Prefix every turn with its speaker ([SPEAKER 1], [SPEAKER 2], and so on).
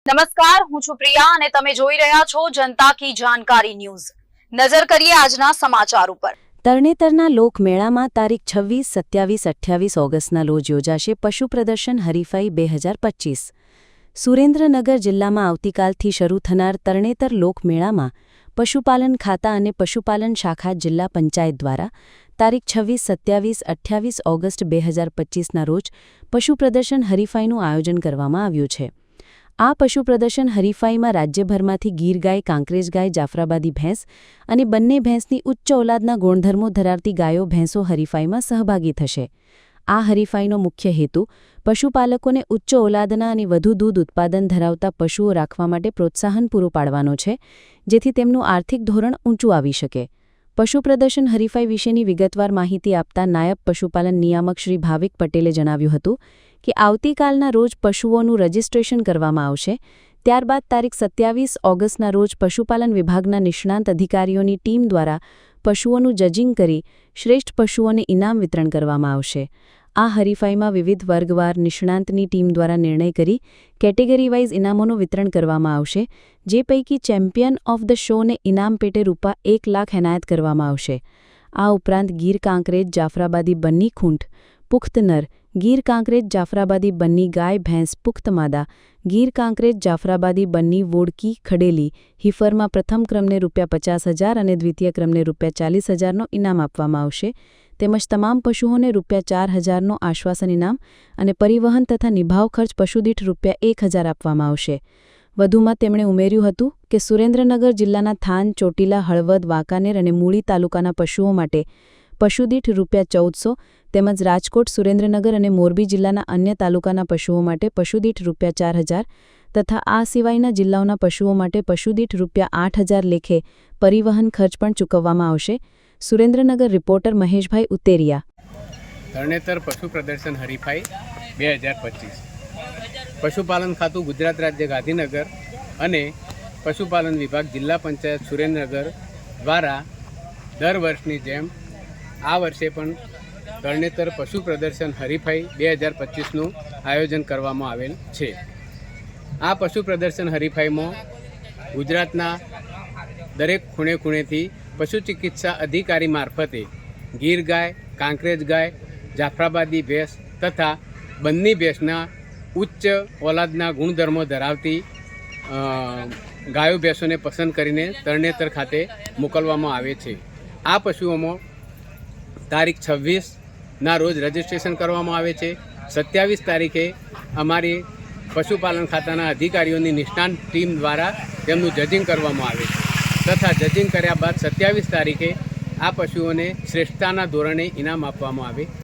[SPEAKER 1] નમસ્કાર, હું છું પ્રિયા અને તમે જોઈ રહ્યા છો જનતા કી જાણકારી ન્યૂઝ। નજર કરીએ આજના સમાચાર ઉપર।
[SPEAKER 2] તરણેતરના લોકમેળામાં તારીખ 26, 27, 28 ઓગસ્ટના રોજ યોજાશે પશુ પ્રદર્શન હરીફાઈ 2025। સુરેન્દ્રનગર જિલ્લામાં આવતીકાલથી શરૂ થનાર તરણેતર લોકમેળામાં પશુપાલન ખાતા અને પશુપાલન શાખા જિલ્લા પંચાયત દ્વારા તારીખ 26, 27, 28 ઓગસ્ટ 2025ના રોજ પશુ પ્રદર્શન હરીફાઈનું આયોજન કરવામાં આવ્યું છે। આ પશુ પ્રદર્શન હરીફાઈમાં રાજ્યભરમાંથી ગીર ગાય, કાંકરેજ ગાય, જાફરાબાદી ભેંસ અને બંને ભેંસની ઉચ્ચ ઓલાદના ગુણધર્મો ધરાવતી ગાયો ભેંસો હરીફાઈમાં સહભાગી થશે। આ હરીફાઈનો મુખ્ય હેતુ પશુપાલકોને ઉચ્ચ ઓલાદના અને વધુ દૂધ ઉત્પાદન ધરાવતા પશુઓ રાખવા માટે પ્રોત્સાહન પૂરું પાડવાનો છે, જેથી તેમનું આર્થિક ધોરણ ઊંચું આવી શકે। પશુ પ્રદર્શન હરીફાઈ વિશેની વિગતવાર માહિતી આપતા નાયબ પશુપાલન નિયામક શ્રી ભાવિક પટેલે જણાવ્યું હતું કે આવતીકાલના રોજ પશુઓનું રજીસ્ટ્રેશન કરવામાં આવશે। ત્યારબાદ તારીખ 27 ઓગસ્ટના રોજ પશુપાલન વિભાગના નિષ્ણાંત અધિકારીઓની ટીમ દ્વારા પશુઓનું જજિંગ કરી શ્રેષ્ઠ પશુઓને ઇનામ વિતરણ કરવામાં આવશે। આ હરીફાઈમાં વિવિધ વર્ગવાર નિષ્ણાંતની ટીમ દ્વારા નિર્ણય કરી કેટેગરી વાઇઝ ઇનામોનું વિતરણ કરવામાં આવશે, જે પૈકી ચેમ્પિયન ઓફ ધ શોને ઇનામ પેટે રૂપિયા 1 લાખ એનાયત કરવામાં આવશે। આ ઉપરાંત ગીર કાંકરેજ જાફરાબાદી બન્ની ખૂંટ પુખ્ત નર, ગીર કાંકરેજ જાફરાબાદી બન્ની ગાય ભેંસ પુખ્ત માદા, ગીર કાંકરેજ જાફરાબાદી બન્ની વોડકી ખડેલી હિફરમાં પ્રથમ ક્રમને ₹50,000 અને દ્વિતીય ક્રમને ₹40,000નો ઇનામ આપવામાં આવશે, તેમજ તમામ પશુઓને ₹4,000નો આશ્વાસન ઇનામ અને પરિવહન તથા નિભાવ ખર્ચ પશુદીઠ ₹1,000 આપવામાં આવશે। વધુમાં તેમણે ઉમેર્યું હતું કે સુરેન્દ્રનગર જિલ્લાના થાન, ચોટીલા, હળવદ, વાંકાનેર અને મૂળી તાલુકાના પશુઓ માટે પશુદીઠ ₹1,400 તેમજ રાજકોટ, સુરેન્દ્રનગર અને મોરબી જિલ્લાના અન્ય તાલુકાના પશુઓ માટે પશુદીઠ ₹4,000 તથા આ સિવાયના જિલ્લાઓના પશુઓ માટે પશુદીઠ ₹8,000 લેખે પરિવહન ખર્ચ પણ ચૂકવવામાં આવશે। સુરેન્દ્રનગર રિપોર્ટર મહેશભાઈ ઉતેરિયા।
[SPEAKER 3] તરણેતર પશુ પ્રદર્શન હરીફાઈ 2025 પશુપાલન ખાતું ગુજરાત રાજ્ય ગાંધીનગર અને પશુપાલન વિભાગ જિલ્લા પંચાયત સુરેન્દ્રનગર દ્વારા દર વર્ષની જેમ આ વર્ષે પણ તરણેતર પશુ પ્રદર્શન હરીફાઈ 2025નું આયોજન કરવામાં આવેલ છે। આ પશુ પ્રદર્શન હરીફાઈમાં ગુજરાતના દરેક ખૂણે ખૂણેથી પશુ ચિકિત્સા અધિકારી મારફતે ગીર ગાય, કાંકરેજ ગાય, જાફરાબાદી ભેંસ તથા બંની ભેંસના ઉચ્ચ ઓલાદના ગુણધર્મો ધરાવતી ગાયો ભેંસોને પસંદ કરીને તરણેતર ખાતે મોકલવામાં આવે છે। આ પશુઓમાં તારીખ 26ના રોજ રજીસ્ટ્રેશન કરવામાં આવે છે। 27 તારીખે અમારી પશુપાલન ખાતાના અધિકારીઓની નિષ્ણાંત ટીમ દ્વારા તેમનું જજિંગ કરવામાં આવે છે તથા જજિંગ કર્યા બાદ 27 તારીખે આ પશુઓને શ્રેષ્ઠતાના ધોરણે ઇનામ આપવામાં આવે।